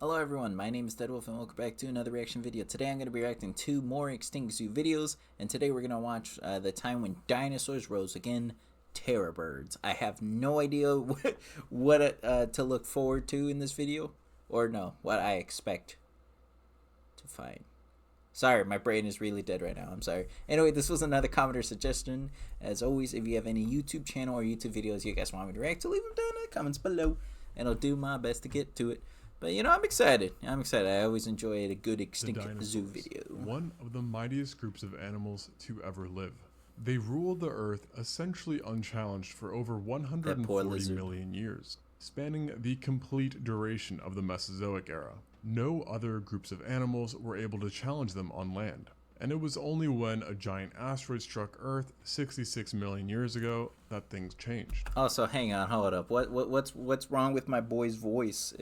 Hello everyone, my name is Deadwolf and welcome back to another reaction video. Today I'm going to be reacting to more Extinct Zoo videos, and today we're going to watch the time when dinosaurs rose again, terror birds. I have no idea what to look forward to in this video, or no, what I expect to find. Sorry, my brain is really dead right now, I'm sorry. Anyway, this was another commenter suggestion. As always, if you have any YouTube channel or YouTube videos you guys want me to react to, leave them down in the comments below, and I'll do my best to get to it. But you know, I'm excited. I always enjoy a good Extinct Zoo video. One of the mightiest groups of animals to ever live. They ruled the Earth essentially unchallenged for over 140 million years, spanning the complete duration of the Mesozoic era. No other groups of animals were able to challenge them on land. And it was only when a giant asteroid struck Earth 66 million years ago that things changed. Oh, so hang on, hold up. What's wrong with my boy's voice?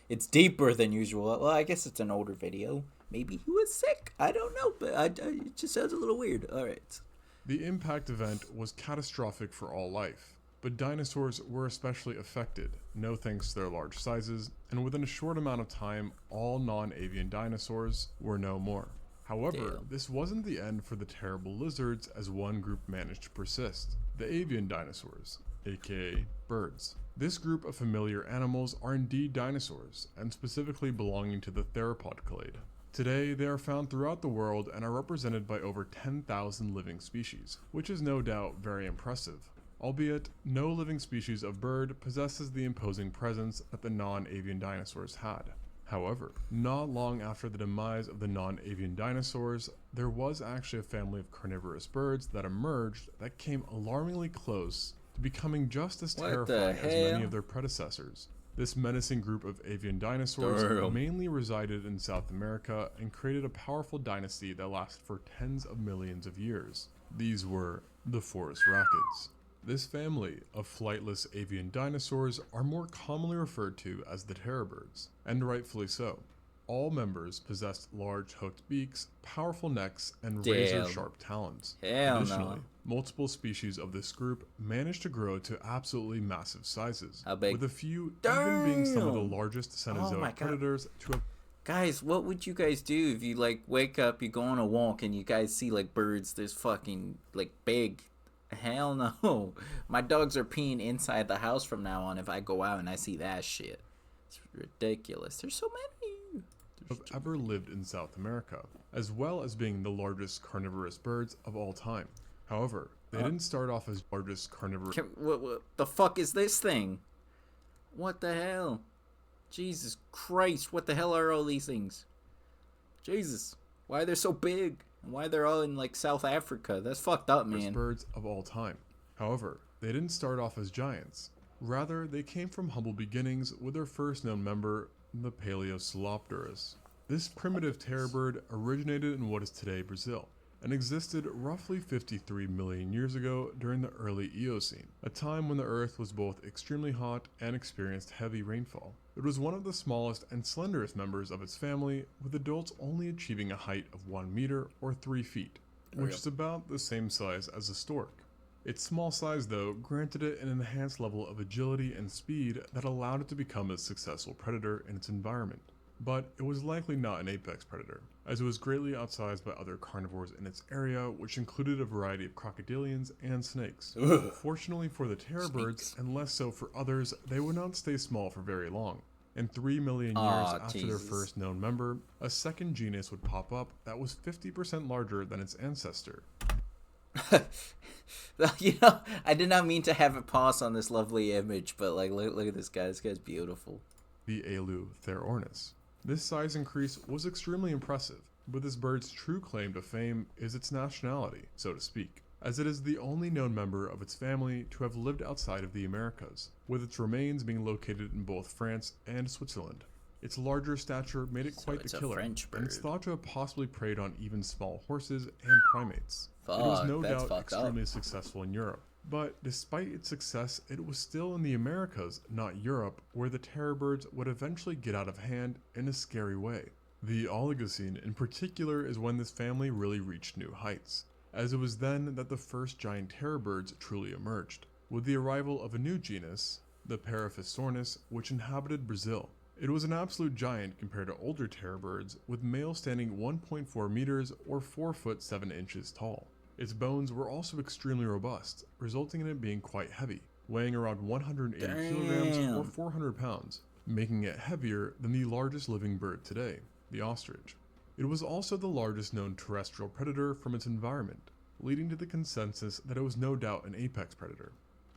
It's deeper than usual. Well, I guess it's an older video. Maybe he was sick. I don't know, but it just sounds a little weird. All right. The impact event was catastrophic for all life, but dinosaurs were especially affected, no thanks to their large sizes, and within a short amount of time, all non-avian dinosaurs were no more. However, this wasn't the end for the terrible lizards, as one group managed to persist: the avian dinosaurs, aka birds. This group of familiar animals are indeed dinosaurs, and specifically belonging to the theropod clade. Today, they are found throughout the world and are represented by over 10,000 living species, which is no doubt very impressive. Albeit, no living species of bird possesses the imposing presence that the non-avian dinosaurs had. However, not long after the demise of the non-avian dinosaurs, there was actually a family of carnivorous birds that emerged that came alarmingly close to becoming just as terrifying as many of their predecessors. This menacing group of avian dinosaurs mainly resided in South America and created a powerful dynasty that lasted for tens of millions of years. These were the Forest Racids. This family of flightless avian dinosaurs are more commonly referred to as the terror birds, and rightfully so. All members possessed large hooked beaks, powerful necks, and razor-sharp talons. Additionally, multiple species of this group managed to grow to absolutely massive sizes, with a few even being some of the largest Cenozoic predators to have. Guys, what would you guys do if you wake up, you go on a walk, and you guys see birds this fucking big? Hell no. My dogs are peeing inside the house from now on if I go out and I see that shit. It's ridiculous. There's so many. Have ever lived in South America, as well as being the largest carnivorous birds of all time. However, they didn't start off as largest carnivorous. What the fuck is this thing? What the hell? Jesus Christ, what the hell are all these things? Jesus, why are they so big? And why they're all in South Africa? That's fucked up, man. Birds of all time. However, they didn't start off as giants. Rather, they came from humble beginnings, with their first known member, the Paleocoelopterus. This primitive terror bird originated in what is today Brazil, and existed roughly 53 million years ago during the early Eocene, a time when the Earth was both extremely hot and experienced heavy rainfall. It was one of the smallest and slenderest members of its family, with adults only achieving a height of 1 meter or 3 feet, which is about the same size as a stork. Its small size, though, granted it an enhanced level of agility and speed that allowed it to become a successful predator in its environment. But it was likely not an apex predator, as it was greatly outsized by other carnivores in its area, which included a variety of crocodilians and snakes. Fortunately for the terror birds, and less so for others, they would not stay small for very long. And 3 million years after their first known member, a second genus would pop up that was 50% larger than its ancestor. You know, I did not mean to have it pause on this lovely image, but look at this guy. This guy's beautiful. The Eleutheroornis. This size increase was extremely impressive, but this bird's true claim to fame is its nationality, so to speak, as it is the only known member of its family to have lived outside of the Americas, with its remains being located in both France and Switzerland. Its larger stature made it quite the killer, and it's thought to have possibly preyed on even small horses and primates. It was no doubt extremely successful in Europe, but despite its success, it was still in the Americas, not Europe, where the terror birds would eventually get out of hand in a scary way. The Oligocene in particular is when this family really reached new heights, as it was then that the first giant terror birds truly emerged, with the arrival of a new genus, the Paraphystornis, which inhabited Brazil. It was an absolute giant compared to older terror birds, with males standing 1.4 meters or 4 foot 7 inches tall. Its bones were also extremely robust, resulting in it being quite heavy, weighing around 180 kilograms or 400 pounds, making it heavier than the largest living bird today, the ostrich. It was also the largest known terrestrial predator from its environment, leading to the consensus that it was no doubt an apex predator.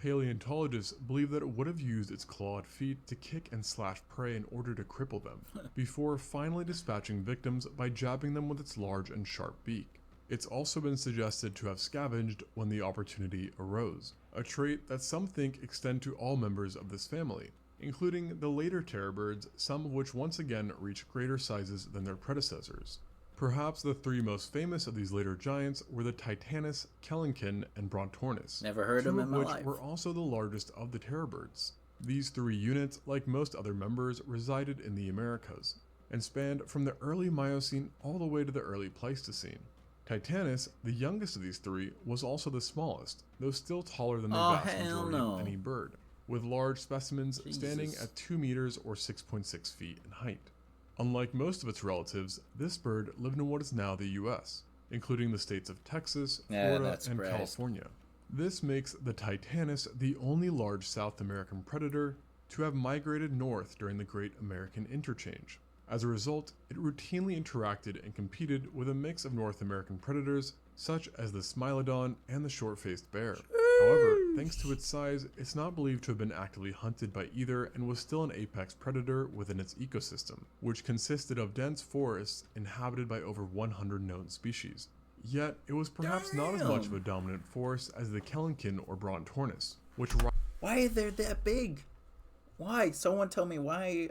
Paleontologists believe that it would have used its clawed feet to kick and slash prey in order to cripple them, before finally dispatching victims by jabbing them with its large and sharp beak. It's also been suggested to have scavenged when the opportunity arose, a trait that some think extend to all members of this family, including the later terror birds, some of which once again reach greater sizes than their predecessors. Perhaps the three most famous of these later giants were the Titanus, Kelenkin, and Brontornis, Never heard of them in my which life. were also the largest of the terror birds. These three units, like most other members, resided in the Americas, and spanned from the early Miocene all the way to the early Pleistocene. Titanus, the youngest of these three, was also the smallest, though still taller than the vast majority of any bird, with large specimens standing at 2 meters or 6.6 feet in height. Unlike most of its relatives, this bird lived in what is now the US, including the states of Texas, Florida, and California. This makes the Titanus the only large South American predator to have migrated north during the Great American Interchange. As a result, it routinely interacted and competed with a mix of North American predators such as the Smilodon and the short-faced bear. However, thanks to its size, it's not believed to have been actively hunted by either and was still an apex predator within its ecosystem, which consisted of dense forests inhabited by over 100 known species. Yet, it was perhaps not as much of a dominant force as the Kelenkin or Brontornis, which... Why are they that big? Why? Someone tell me why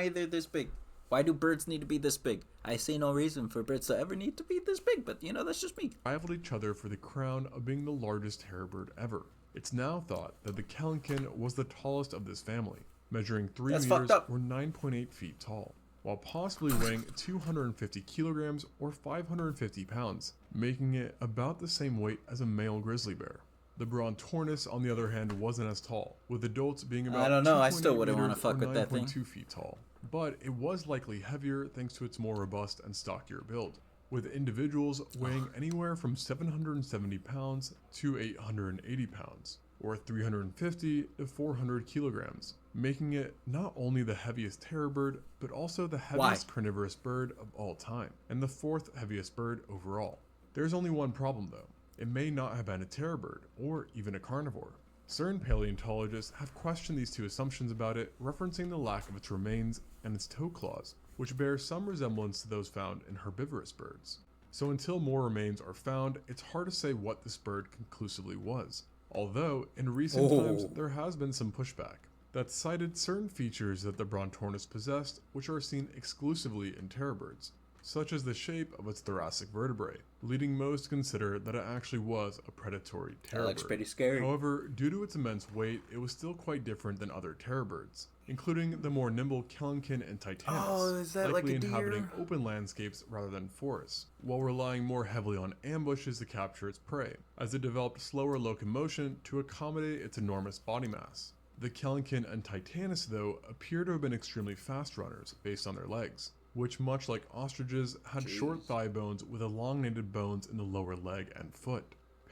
they're this big. Why do birds need to be this big? I see no reason for birds to ever need to be this big, but that's just me. Rivaled each other for the crown of being the largest terror bird ever. It's now thought that the Kelenkin was the tallest of this family, measuring 3 meters or 9.8 feet tall, while possibly weighing 250 kilograms or 550 pounds, making it about the same weight as a male grizzly bear. The Brontornis, on the other hand, wasn't as tall, with adults being about 9.2 feet tall. But it was likely heavier thanks to its more robust and stockier build, with individuals weighing anywhere from 770 pounds to 880 pounds, or 350 to 400 kilograms, making it not only the heaviest terror bird, but also the heaviest carnivorous bird of all time, and the 4th heaviest bird overall. There's only one problem though. It may not have been a terror bird, or even a carnivore. Certain paleontologists have questioned these two assumptions about it, referencing the lack of its remains and its toe claws, which bear some resemblance to those found in herbivorous birds. So until more remains are found, it's hard to say what this bird conclusively was, although in recent times there has been some pushback that cited certain features that the Brontornis possessed which are seen exclusively in terror birds, such as the shape of its thoracic vertebrae, leading most to consider that it actually was a predatory terror bird. That looks pretty scary. However, due to its immense weight, it was still quite different than other terror birds, including the more nimble Kelenkin and Titanus, likely inhabiting open landscapes rather than forests, while relying more heavily on ambushes to capture its prey, as it developed slower locomotion to accommodate its enormous body mass. The Kelenkin and Titanus, though, appear to have been extremely fast runners based on their legs, which, much like ostriches, had short thigh bones with elongated bones in the lower leg and foot.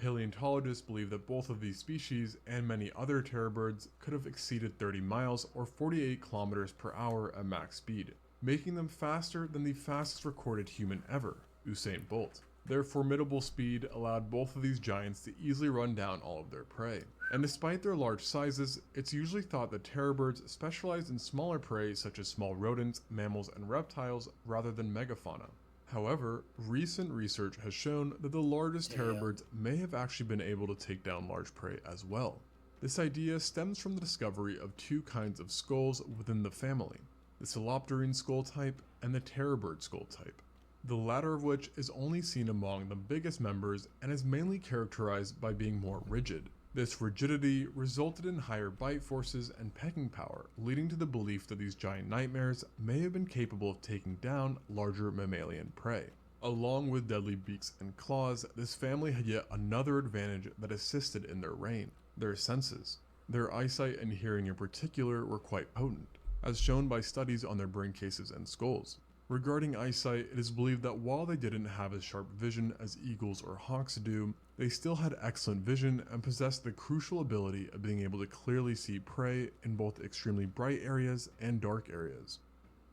Paleontologists believe that both of these species and many other terror birds could have exceeded 30 miles or 48 kilometers per hour at max speed, making them faster than the fastest recorded human ever, Usain Bolt. Their formidable speed allowed both of these giants to easily run down all of their prey. And despite their large sizes, it's usually thought that terror birds specialized in smaller prey such as small rodents, mammals, and reptiles rather than megafauna. However, recent research has shown that the largest terror birds may have actually been able to take down large prey as well. This idea stems from the discovery of two kinds of skulls within the family, the Celopterine skull type and the terror bird skull type, the latter of which is only seen among the biggest members and is mainly characterized by being more rigid. This rigidity resulted in higher bite forces and pecking power, leading to the belief that these giant nightmares may have been capable of taking down larger mammalian prey. Along with deadly beaks and claws, this family had yet another advantage that assisted in their reign: their senses. Their eyesight and hearing in particular were quite potent. as shown by studies on their brain cases and skulls. Regarding eyesight, it is believed that while they didn't have as sharp vision as eagles or hawks do, they still had excellent vision and possessed the crucial ability of being able to clearly see prey in both extremely bright areas and dark areas.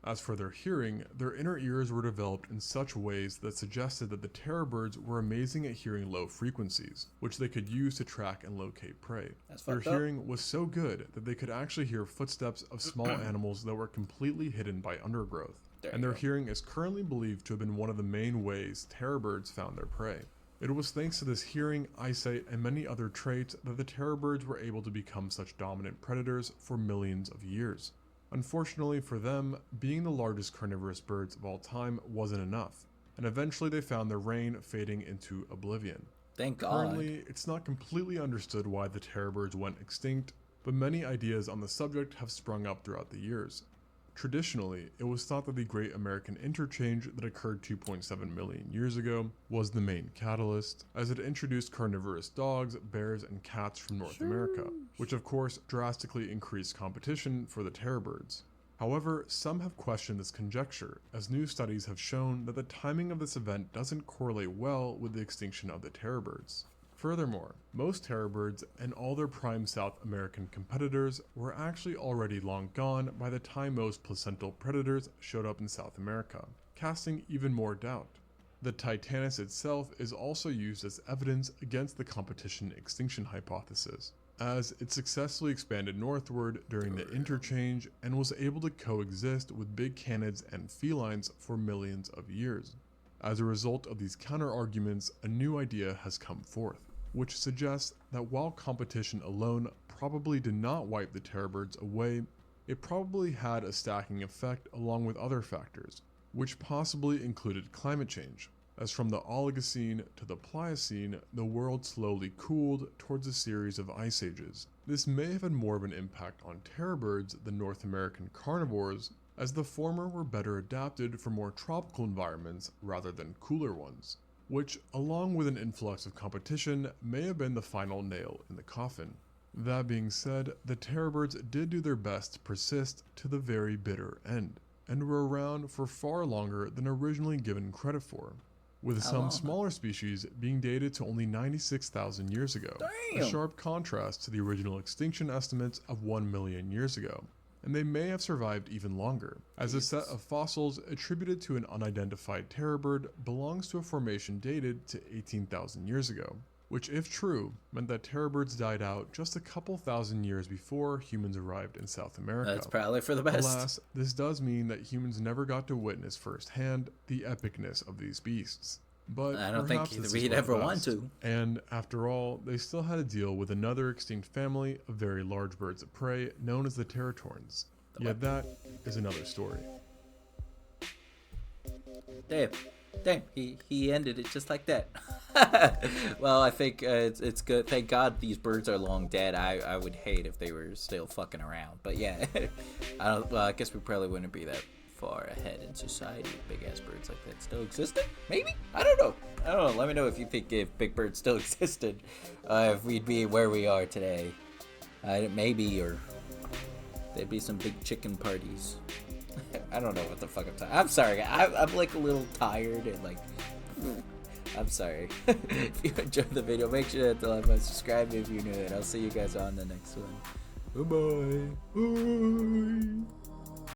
As for their hearing, their inner ears were developed in such ways that suggested that the terror birds were amazing at hearing low frequencies, which they could use to track and locate prey. Their hearing was so good that they could actually hear footsteps of small animals that were completely hidden by undergrowth. And their hearing is currently believed to have been one of the main ways terror birds found their prey. It was thanks to this hearing, eyesight, and many other traits that the terror birds were able to become such dominant predators for millions of years. Unfortunately for them, being the largest carnivorous birds of all time wasn't enough, and eventually they found their reign fading into oblivion. Thank God. Currently, it's not completely understood why the terror birds went extinct, but many ideas on the subject have sprung up throughout the years. Traditionally, it was thought that the Great American Interchange that occurred 2.7 million years ago was the main catalyst, as it introduced carnivorous dogs, bears, and cats from North America, which of course drastically increased competition for the terror birds. However, some have questioned this conjecture, as new studies have shown that the timing of this event doesn't correlate well with the extinction of the terror birds. Furthermore, most terror birds and all their prime South American competitors were actually already long gone by the time most placental predators showed up in South America, casting even more doubt. The Titanus itself is also used as evidence against the competition extinction hypothesis, as it successfully expanded northward during the interchange and was able to coexist with big canids and felines for millions of years. As a result of these counter-arguments, a new idea has come forth, which suggests that while competition alone probably did not wipe the terror birds away, it probably had a stacking effect along with other factors, which possibly included climate change, as from the Oligocene to the Pliocene, the world slowly cooled towards a series of ice ages. This may have had more of an impact on terror birds than North American carnivores, as the former were better adapted for more tropical environments rather than cooler ones, which, along with an influx of competition, may have been the final nail in the coffin. That being said, the terror birds did do their best to persist to the very bitter end, and were around for far longer than originally given credit for, with some smaller species being dated to only 96,000 years ago, a sharp contrast to the original extinction estimates of 1 million years ago. And they may have survived even longer, as a set of fossils attributed to an unidentified terror bird belongs to a formation dated to 18,000 years ago, which if true, meant that terror birds died out just a couple thousand years before humans arrived in South America. That's probably for the best. Alas, this does mean that humans never got to witness firsthand the epicness of these beasts. But I don't think we'd ever want to. And after all, they still had to deal with another extinct family of very large birds of prey known as the Teratorns. Yet that is another story. Damn, he ended it just like that. Well, I think it's good. Thank God these birds are long dead. I would hate if they were still fucking around. But yeah, I guess we probably wouldn't be that far ahead in society if big ass birds like that still existed. Maybe, I don't know. Let me know if you think if big birds still existed, if we'd be where we are today. Maybe, or there'd be some big chicken parties. I don't know what the fuck I'm talking. I'm sorry, I'm like a little tired and like I'm sorry. If you enjoyed the video, make sure to hit the like button, subscribe if you're new, and I'll see you guys on the next one. Bye bye.